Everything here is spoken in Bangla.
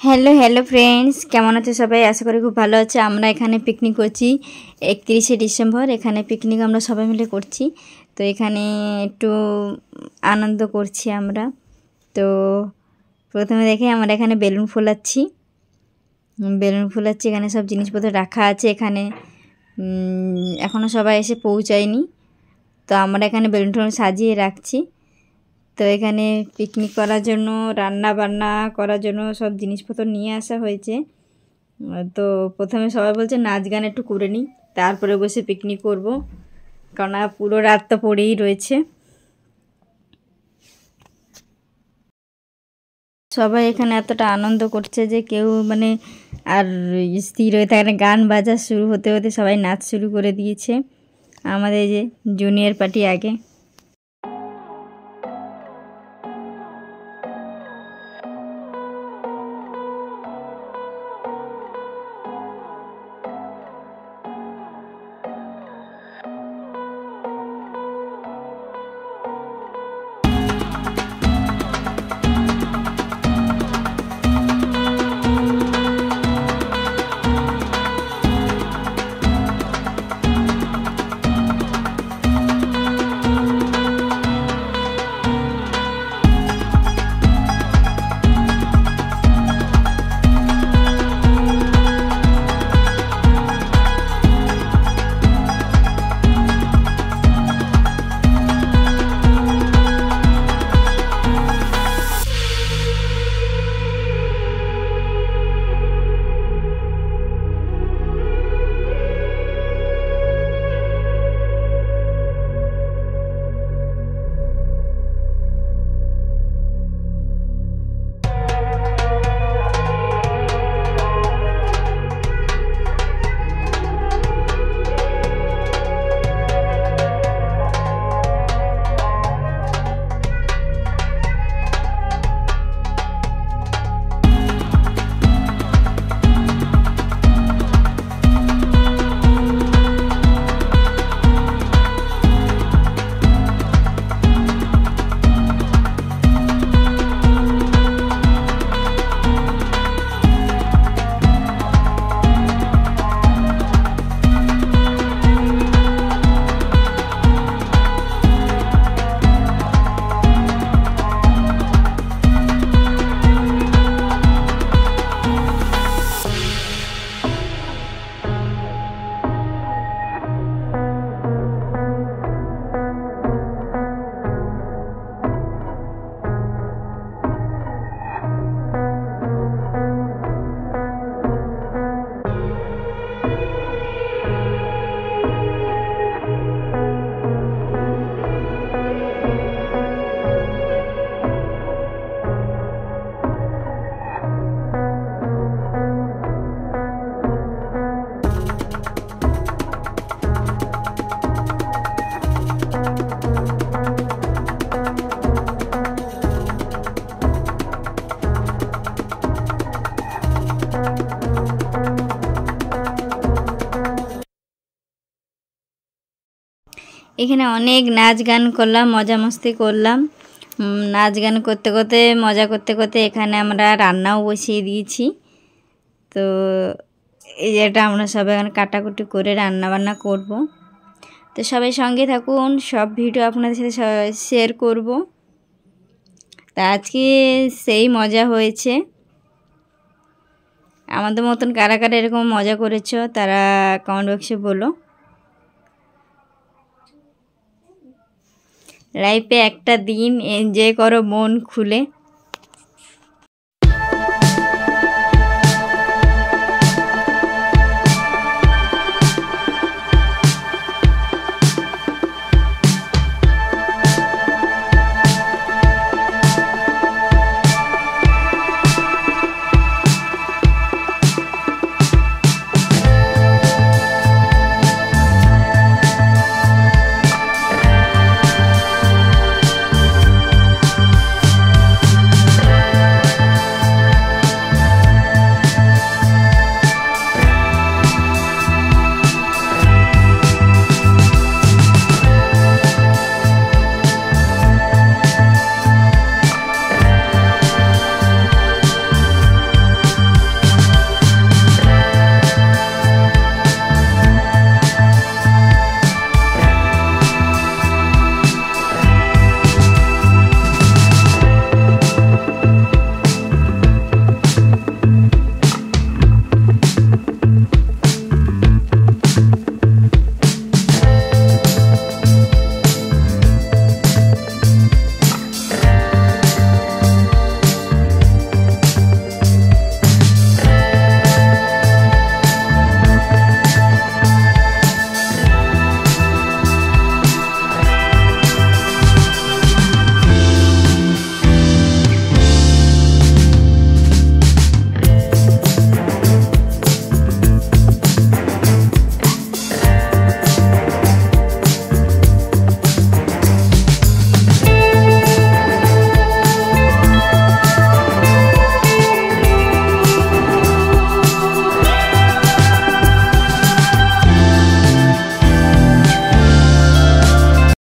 হ্যালো হ্যালো ফ্রেন্ডস, কেমন আছে সবাই? আশা করি খুব ভালো আছে। আমরা এখানে পিকনিক করছি 31শে ডিসেম্বর। এখানে পিকনিক আমরা সবাই মিলে করছি। তো এখানে একটু আনন্দ করছি আমরা। তো প্রথমে দেখে আমরা এখানে বেলুন ফোলাচ্ছি। এখানে সব জিনিসপত্র রাখা আছে। এখানে এখনও সবাই এসে পৌঁছায়নি। তো আমরা এখানে বেলুন টেলুন সাজিয়ে রাখছি। তো এখানে পিকনিক করার জন্য রান্না বান্না করার জন্য সব জিনিসপত্র নিয়ে আসা হয়েছে। তো প্রথমে সবাই বলছে নাচ গান একটু করে নিই, তারপরে বসে পিকনিক করব, কারণ পুরো রাত তো পড়েই রয়েছে। সবাই এখানে এতটা আনন্দ করছে যে কেউ আর স্থির হয়ে থাকে না। গান বাজা শুরু হতে হতে সবাই নাচ শুরু করে দিয়েছে। আমাদের যে জুনিয়র পার্টি আগে। এখানে অনেক নাচ গান করলাম, মজা মস্তি করলাম। নাচ গান করতে করতে মজা করতে করতে এখানে আমরা রান্নাও বসিয়ে দিয়েছি। তো এই যেটা আমরা সবাই এখানে কাটাকুটি করে রান্না বান্না করব। তো সবাই সঙ্গে থাকুন, সব ভিডিও আপনাদের সাথে শেয়ার করব। তা আজকে সেই মজা হয়েছে। আমাদের মতন কারা কারা এরকম মজা করেছ তারা কমেন্ট বক্সে বলো। লাইফে একটা দিন এনজয় করো মন খুলে।